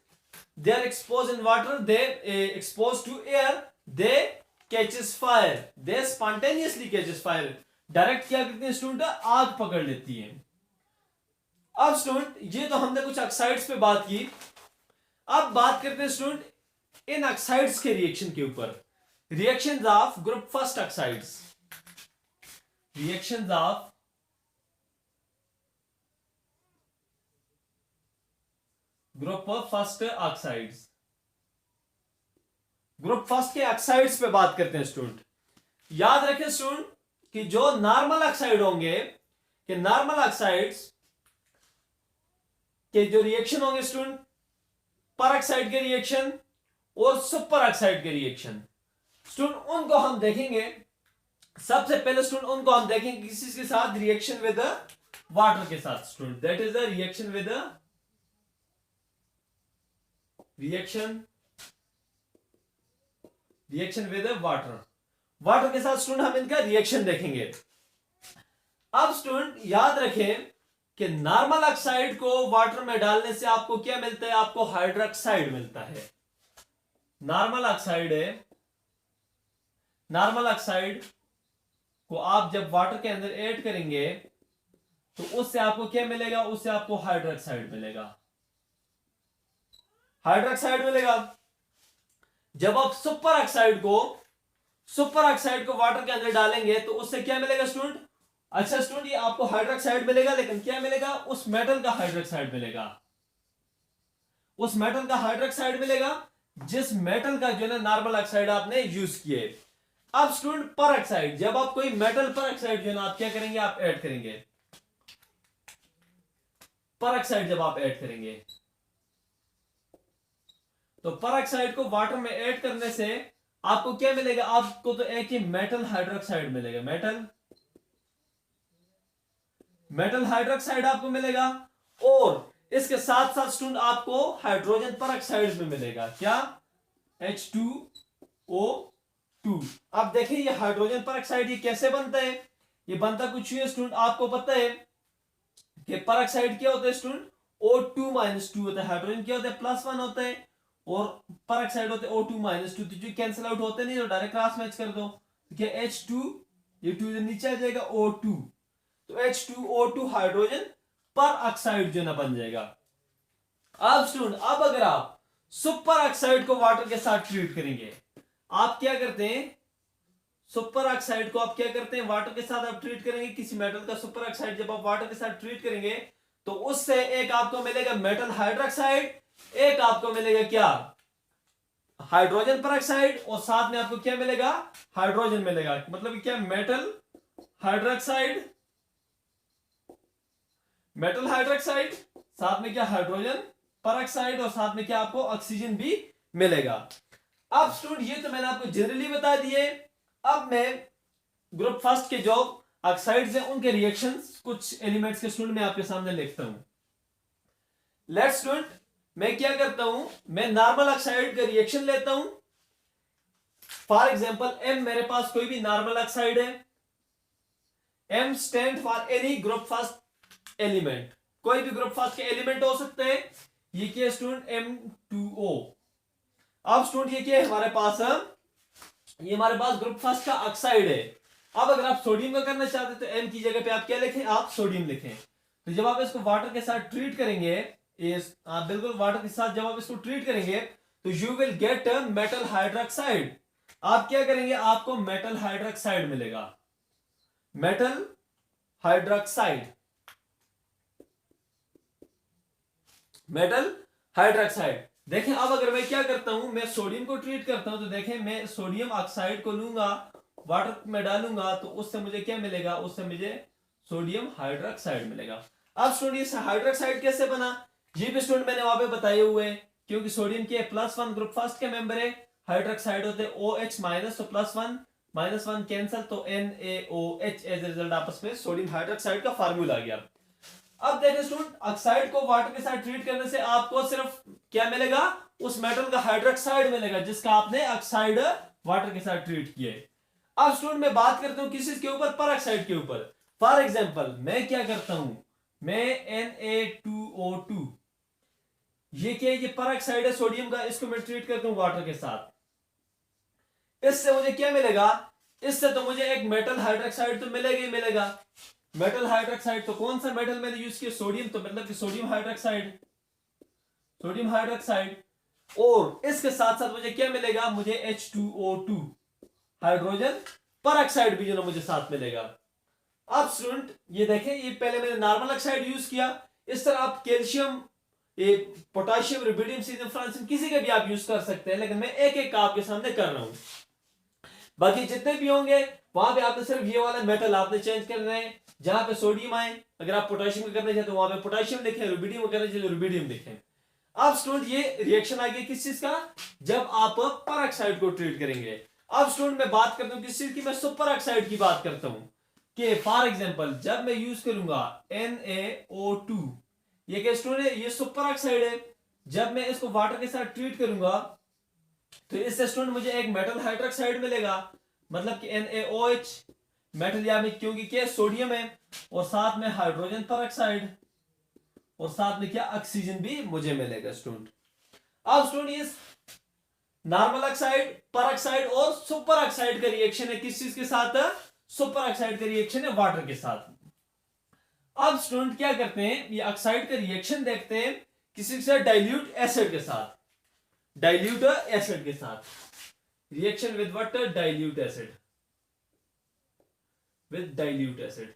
they are exposed in water, they exposed to air, they catches fire, they spontaneously catches fire, direct क्या करते हैं स्टूडेंट, आग पकड़ लेती है। अब स्टूडेंट ये तो हमने कुछ ऑक्साइड्स पे बात की, अब बात करते हैं स्टूडेंट इन ऑक्साइड्स के रिएक्शन के ऊपर। Reactions of group first oxides, reactions of group first oxides, group first के ऑक्साइड्स पे बात करते हैं स्टूडेंट। याद रखें स्टूडेंट कि जो नॉर्मल ऑक्साइड होंगे, कि नॉर्मल ऑक्साइड्स के जो रिएक्शन होंगे स्टूडेंट, पर ऑक्साइड के रिएक्शन और सुपर ऑक्साइड के रिएक्शन, स्टूडेंट उनको हम देखेंगे। सबसे पहले स्टूडेंट उनको हम देखेंगे किसी के साथ, रिएक्शन विद वाटर के साथ student, that is the reaction with reaction with water, water के साथ स्टूडेंट हम इनका रिएक्शन देखेंगे। अब स्टूडेंट याद रखें कि नॉर्मल ऑक्साइड को वाटर में डालने से आपको क्या मिलता है, आपको हाइड्रोक्साइड मिलता है। नॉर्मल ऑक्साइड है, नॉर्मल ऑक्साइड को आप जब वाटर के अंदर ऐड करेंगे तो उससे आपको क्या मिलेगा, उससे आपको हाइड्रोक्साइड मिलेगा, हाइड्रोक्साइड मिलेगा। जब आप सुपर ऑक्साइड को वाटर के अंदर डालेंगे तो उससे क्या मिलेगा स्टूडेंट, अच्छा स्टूडेंट ये आपको हाइड्रोक्साइड मिलेगा, लेकिन क्या मिलेगा, उस मेटल का हाइड्रोक्साइड मिलेगा, उस मेटल का हाइड्रोक्साइड मिलेगा जिस मेटल का जो है नॉर्मल ऑक्साइड आपने यूज किए। अब स्टूडेंट पर ऑक्साइड, जब आप कोई मेटल पर ऑक्साइड जो है ना आप क्या करेंगे, आप ऐड करेंगे, पर ऑक्साइड जब आप ऐड करेंगे तो पर ऑक्साइड को वाटर में ऐड करने से आपको क्या मिलेगा, आपको तो एक ही मेटल हाइड्रोक्साइड मिलेगा, मेटल हाइड्रोक्साइड आपको मिलेगा। और इसके साथ साथ स्टूडेंट आपको हाइड्रोजन पर ऑक्साइड भी मिलेगा, क्या, H2O2। अब देखिए ये हाइड्रोजन पर ऑक्साइड ये कैसे बनता है, ये बनता कुछ है स्टूडेंट, आपको पता है कि पर ऑक्साइड क्या होता है स्टूडेंट, O2-2 होता है, हाइड्रोजन क्या होता है, +1 होता है, और पर ऑक्साइड होते हैं O2-2, तो जो कैंसिल आउट होते नहीं, तो डायरेक्ट क्रॉस मैच कर दो, क्या H2, ये 2 नीचे आ जाएगा, O2, तो H2O2 हाइड्रोजन पर ऑक्साइड जो ना बन जाएगा। अब स्टूडेंट अब अगर आप सुपर ऑक्साइड को वाटर के साथ ट्रीट करेंगे, आप क्या करते हैं, सुपर ऑक्साइड को आप क्या करते हैं, वाटर के साथ आप ट्रीट करेंगे, किसी मेटल का सुपर ऑक्साइड जब आप वाटर के साथ ट्रीट करेंगे तो उससे एक आपको मिलेगा मेटल हाइड्रोक्साइड, एक आपको मिलेगा क्या, हाइड्रोजन पर ऑक्साइड, और साथ में आपको क्या मिलेगा, हाइड्रोजन मिलेगा, मतलब क्या, मेटल हाइड्रोक्साइड, मेटल हाइड्रोक्साइड, साथ में क्या, हाइड्रोजन पर ऑक्साइड, और साथ में क्या आपको ऑक्सीजन भी मिलेगा। अब स्टूडेंट ये तो मैंने आपको जनरली बता दिए। अब मैं ग्रुप फर्स्ट के जो ऑक्साइड्स हैं उनके रिएक्शंस कुछ एलिमेंट्स के स्टूडेंट मैं आपके सामने लिखता हूं। लेट्स स्टूडेंट मैं क्या करता हूं, मैं नॉर्मल ऑक्साइड का रिएक्शन लेता हूं। फॉर एग्जांपल M मेरे पास कोई भी नॉर्मल ऑक्साइड है, M stand for any group first element, कोई भी ग्रुप फर्स्ट के एलिमेंट हो सकते हैं। ये क्या स्टूडेंट, M2O, अब स्टूडेंट ये क्या है हमारे पास, ये हमारे पास ग्रुप फर्स्ट का ऑक्साइड है। अब अगर आप सोडियम का करना चाहते हैं तो एम की जगह पे आप क्या लिखें, आप सोडियम लिखें। तो जब आप इसको वाटर के साथ ट्रीट करेंगे, आप बिल्कुल वाटर के साथ जब आप इसको ट्रीट करेंगे तो you will get metal hydroxide. आप क्या करेंगे, आपको मेटल हाइड्रोक्साइड मिलेगा, मेटल हाइड्रोक्साइड, मेटल हाइड्रोक्साइड। देखें अब अगर मैं क्या करता हूं, मैं सोडियम को ट्रीट करता हूं तो देखें मैं सोडियम ऑक्साइड को लूंगा, वाटर में डालूंगा तो उससे मुझे क्या मिलेगा, उससे मुझे सोडियम हाइड्रोक्साइड मिलेगा। अब स्टूडेंट ये हाइड्रोक्साइड कैसे बना, ये भी स्टूडेंट मैंने वहां पे बताए हुए हैं, क्योंकि सोडियम के +1 ग्रुप फर्स्ट के मेंबर है, हाइड्रोक्साइड होते OH माइनस, तो +1 -1 कैंसिल, तो NaOH एज रिजल्ट आपस में सोडियम हाइड्रोक्साइड का फार्मूला आ गया। अब देखें स्टूडेंट, ऑक्साइड को वाटर के साथ ट्रीट करने से आपको सिर्फ क्या मिलेगा, उस मेटल का हाइड्रोक्साइड मिलेगा जिसका आपने ऑक्साइड वाटर के साथ ट्रीट किया है। अब स्टूडेंट मैं बात करता हूं किस चीज के ऊपर, परऑक्साइड के ऊपर। फॉर एग्जांपल मैं क्या करता हूं, मैं Na2O2, ये क्या है, ये परऑक्साइड है सोडियम का, इसको मैं ट्रीट करता हूं वाटर के साथ, इससे मुझे क्या मिलेगा, इससे तो मुझे एक मेटल हाइड्रोक्साइड तो मिलेगा ही मिलेगा। मेटल हाइड्रोक्साइड तो कौन सा मेटल मैंने यूज किया, सोडियम, तो मतलब कि सोडियम हाइड्रोक्साइड, सोडियम हाइड्रोक्साइड। और इसके साथ साथ मुझे क्या मिलेगा, मुझे H2O2 हाइड्रोजन परऑक्साइड भी जो ना मुझे साथ मिलेगा। अब स्टूडेंट ये देखें, ये पहले मैंने नॉर्मल ऑक्साइड यूज किया, इस तरह आप calcium, potassium, rubidium, caesium, francium किसी का भी आप यूज कर सकते हैं, लेकिन मैं एक एक आपके सामने कर रहा हूं। बाकी जितने भी होंगे वहां पे आपने सिर्फ ये वाला मेटल आपने चेंज करना है, जहां पे सोडियम आए, अगर आप पोटेशियम का करना चाहते हैं वहां पे पोटेशियम लिखें, रुबिडियम का करना चाहते हैं रुबिडियम लिखें। अब स्टूडेंट ये रिएक्शन आ गया किस चीज का, जब आप परऑक्साइड को ट्रीट करेंगे। अब स्टूडेंट मैं बात करता हूं किस चीज की, मैं सुपर ऑक्साइड की बात करता हूं कि फॉर एग्जांपल जब मैं यूज करूंगा NaO2, ये क्या स्टूडेंट है, ये सुपर ऑक्साइड है, जब मैं इसको वाटर के साथ ट्रीट करूंगा तो इससे स्टूडेंट मुझे एक मेटल हाइड्रोक्साइड मिलेगा, मतलब कि NaOH मेटल, या में क्योंकि क्या सोडियम है, और साथ में हाइड्रोजन परऑक्साइड, और साथ में क्या ऑक्सीजन भी मुझे मिलेगा स्टूडेंट। अब स्टूडेंट ये नॉर्मल ऑक्साइड, परऑक्साइड और सुपर ऑक्साइड का रिएक्शन है, किस चीज के साथ, सुपर ऑक्साइड का रिएक्शन है वाटर के साथ। अब स्टूडेंट क्या करते हैं, ये ऑक्साइड का रिएक्शन देखते हैं किसी से डाइल्यूट एसिड के साथ, डाइल्यूट एसिड के साथ, reaction with what, dilute acid, with dilute acid.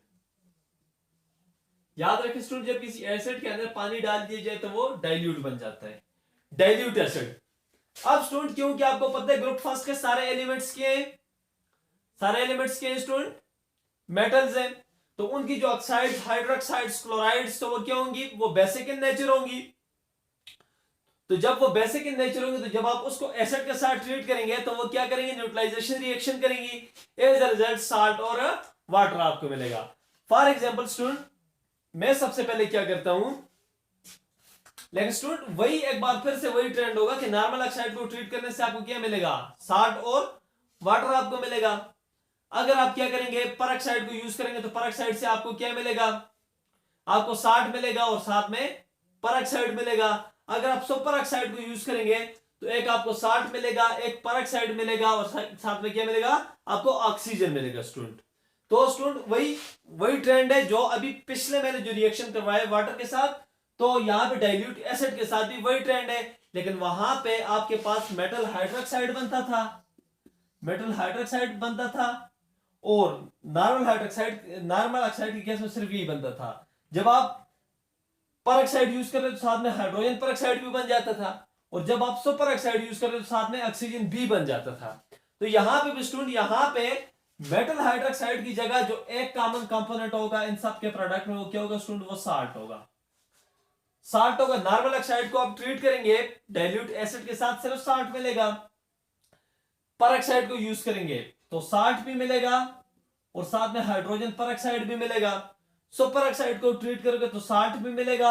याद रखें स्टूडेंट, जब किसी एसिड के अंदर पानी डाल दिया जाए तो वो डाइल्यूट बन जाता है, डाइल्यूट एसिड। अब स्टूडेंट क्योंकि आपको पता है ग्रुप फर्स्ट के सारे एलिमेंट्स के हैं, सारे एलिमेंट्स के हैं स्टूडेंट, मेटल्स हैं, तो उनकी जो ऑक्साइड, हाइड्रोक्साइड्स, क्लोराइड्स, तो वो क्या होंगी, वो बेसिक इन नेचर होंगी। तो जब वो बेसिक इन नेचर होंगे तो जब आप उसको एसिड के साथ ट्रीट करेंगे तो वो क्या करेंगे, न्यूट्रलाइजेशन रिएक्शन करेंगी, एज अ रिजल्ट साल्ट और वाटर आपको मिलेगा। फॉर एग्जांपल स्टूडेंट मैं सबसे पहले क्या करता हूं, लेकिन स्टूडेंट वही एक बार फिर से वही ट्रेंड होगा कि नॉर्मल ऑक्साइड को ट्रीट करने से आपको क्या मिलेगा, साल्ट और वाटर आपको मिलेगा। अगर आप क्या करेंगे, परऑक्साइड को यूज करेंगे तो परऑक्साइड से आपको क्या मिलेगा, आपको साल्ट मिलेगा और साथ में परऑक्साइड मिलेगा। अगर आप सुपर ऑक्साइड को यूज करेंगे तो एक आपको साल्ट मिलेगा, एक परऑक्साइड मिलेगा, और साथ में क्या मिलेगा, आपको ऑक्सीजन मिलेगा स्टूडेंट। तो स्टूडेंट वही ट्रेंड है जो अभी पिछले मैंने जो रिएक्शन करवाया वाटर के साथ, तो यहाँ पे डाइल्यूट एसिड के साथ भी वही ट्रेंड है, लेकिन वहां पे आपके पास मेटल हाइड्रोक्साइड बनता था, मेटल हाइड्रोक्साइड बनता था, और नॉर्मल ऑक्साइड के केस में सिर्फ यही बनता था। जब आप परऑक्साइड यूज कर रहे तो साथ में हाइड्रोजन परऑक्साइड भी बन जाता था, और जब आप सुपर ऑक्साइड यूज कर रहे तो साथ में ऑक्सीजन भी बन जाता था। तो यहां पे भी स्टूडेंट, यहां पे मेटल हाइड्रोक्साइड की जगह जो एक कॉमन कंपोनेंट होगा इन सब के प्रोडक्ट में, वो क्या होगा स्टूडेंट, वो साल्ट होगा, साल्ट होगा। नॉर्मल ऑक्साइड को आप ट्रीट करेंगे डाइल्यूट एसिड के साथ, सिर्फ साल्ट मिलेगा। परऑक्साइड को यूज करेंगे तो साल्ट भी मिलेगा और साथ में हाइड्रोजन परऑक्साइड भी मिलेगा। सुपर ऑक्साइड को ट्रीट करोगे तो साल्ट भी मिलेगा,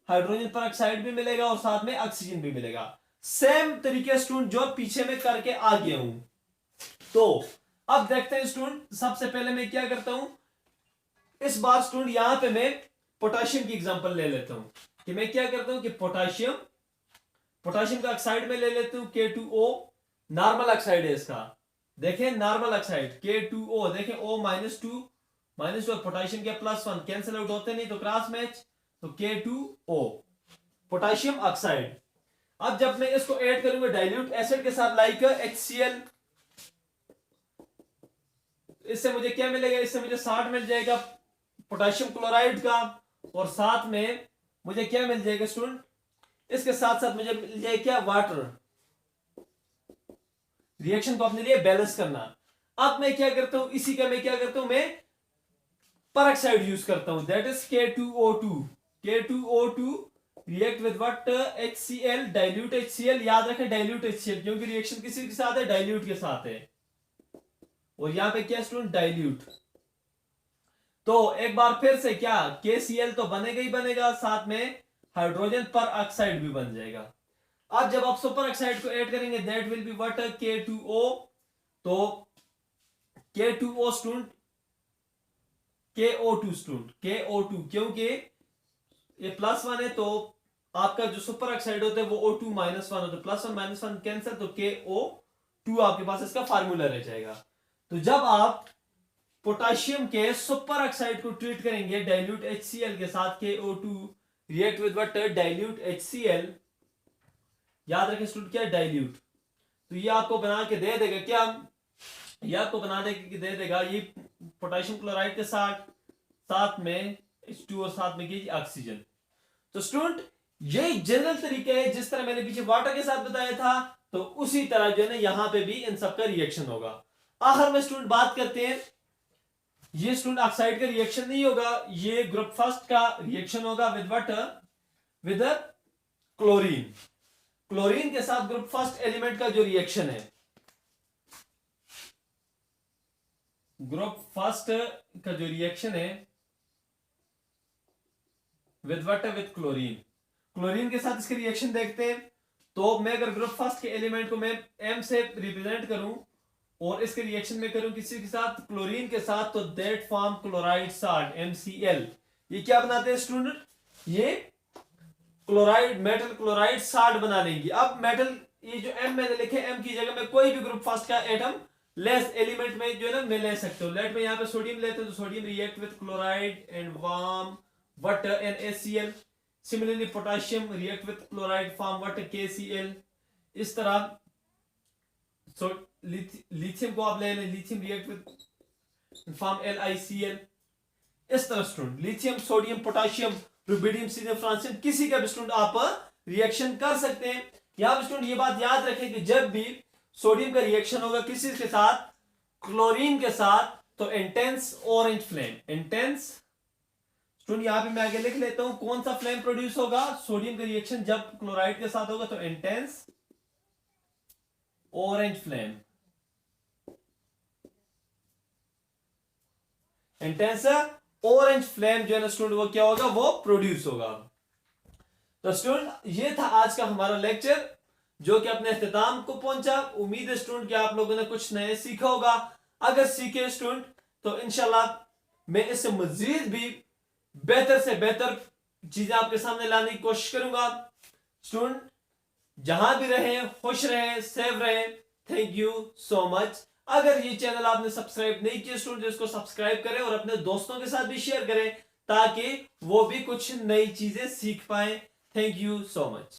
हाइड्रोजन परऑक्साइड भी मिलेगा, और साथ में ऑक्सीजन भी मिलेगा। सेम तरीके स्टूडेंट जो पीछे में करके आ गया हूं। तो अब देखते हैं स्टूडेंट, सबसे पहले मैं क्या करता हूं, इस बार स्टूडेंट यहां पे मैं पोटेशियम की एग्जांपल ले लेता हूं कि मैं क्या करता हूं कि पोटेशियम पोटेशियम का ऑक्साइड में ले लेते हूं K2O, नॉर्मल ऑक्साइड है इसका, देखें नॉर्मल ऑक्साइड K2O, देखें O-2 पोटेशियम के +1 कैंसिल आउट होते नहीं तो क्रॉस मैच, तो K2O पोटेशियम ऑक्साइड। अब जब मैं इसको ऐड करूंगा डाइल्यूट एसिड के साथ लाइक HCl, इससे मुझे क्या मिलेगा, इससे मुझे साल्ट मिल जाएगा पोटेशियम क्लोराइड का, और साथ में मुझे क्या मिल जाएगा स्टूडेंट, इसके साथ साथ मुझे मिल जाएगा क्या, वाटर। रिएक्शन को अपने लिए बैलेंस करना। अब मैं क्या करता हूं, इसी का मैं क्या करता हूं, मैं परऑक्साइड यूज करता हूं, that is K2O2 react with what, HCl, dilute HCl, याद रखें डाइल्यूट HCl, क्योंकि रिएक्शन किसी के साथ है, डाइल्यूट के साथ है, और यहां पे क्या स्टूडेंट, डाइल्यूट। तो एक बार फिर से क्या, KCl तो बनेगा ही बनेगा, साथ में हाइड्रोजन पर ऑक्साइड भी बन जाएगा। अब जब आप सुपर ऑक्साइड को ऐड करेंगे that will be what, K2O, तो K2O student KO2 student KO2, क्योंकि ये +1 है तो आपका जो सुपर ऑक्साइड होता है वो O2 -1 होता है, +1 -1 कैंसिल, तो KO2 आपके पास इसका फार्मूला रह जाएगा। तो जब आप पोटेशियम के सुपर ऑक्साइड को ट्रीट करेंगे डाइल्यूट HCl के साथ, KO2 react with what, dilute HCl, याद रखें स्टूडेंट क्या, डाइल्यूट, तो ये आपको बना के दे देगा क्या, ये आपको बना दे देगा ये पोटेशियम क्लोराइड के साथ में H2 और साथ में कीजिए ऑक्सीजन। तो स्टूडेंट यही जनरल तरीका है, जिस तरह मैंने पीछे वाटर के साथ बताया था, तो उसी तरह जो है ना यहां पे भी इन सबका रिएक्शन होगा। आखिर में स्टूडेंट बात करते हैं, ये स्टूडेंट ऑक्साइड का रिएक्शन नहीं होगा, ये ग्रुप फर्स्ट का रिएक्शन होगा with what, with chlorine. Chlorine के साथ ग्रुप फर्स्ट एलिमेंट का जो रिएक्शन है, ग्रुप फर्स्ट का जो रिएक्शन है with what, with chlorine. Chlorine के साथ इसके रिएक्शन देखते हैं। तो मैं अगर ग्रुप फर्स्ट के एलिमेंट को मैं M से रिप्रेजेंट करूं और इसके रिएक्शन में करूं किसी के साथ, क्लोरीन के साथ, तो that form chloride salt MCl। ये क्या बनाते हैं स्टूडेंट, ये क्लोराइड, मेटल क्लोराइड साल्ट बना लेंगे। अब मेटल, ये जो M मैंने लिखे, M की जगह में कोई भी ग्रुप फर्स्ट का एटम लेस एलिमेंट में जो है ना मैं ले सकते हो। लेट में यहाँ पे सोडियम लेते हैं, तो sodium react with chloride and form what, NaCl। Similarly potassium react with chloride form what, KCl। इस तरह लिथियम को आप ले लें, lithium react with form LiCl। इस तरह student lithium, sodium, potassium, rubidium, caesium, francium, किसी का भी स्टूडेंट आप रिएक्शन कर सकते हैं। यहां पर स्टूडेंट ये बात याद रखें कि जब भी सोडियम का रिएक्शन होगा किसी के साथ, क्लोरीन के साथ, तो intense orange flame, intense student यहां पे मैं आगे लिख लेता हूं कौन सा फ्लेम प्रोड्यूस होगा, सोडियम का रिएक्शन जब क्लोराइड के साथ होगा तो intense orange flame, intense orange flame जो है ना स्टूडेंट वो क्या होगा, वो प्रोड्यूस होगा। तो स्टूडेंट ये था आज का हमारा लेक्चर जो कि अपने इख्तिताम को पहुंचा। उम्मीद है स्टूडेंट कि आप लोगों ने कुछ नए सीखा होगा। अगर सीखे स्टूडेंट तो इंशाल्लाह मैं इससे मजीद भी बेहतर से बेहतर चीजें आपके सामने लाने की कोशिश करूंगा। स्टूडेंट जहां भी रहें खुश रहें, सेफ रहें। Thank you so much. अगर ये चैनल आपने सब्सक्राइब नहीं किया स्टूडेंट, इसको सब्सक्राइब करें और अपने दोस्तों के साथ भी शेयर करें ताकि वो भी कुछ नई चीजें सीख पाए। Thank you so much.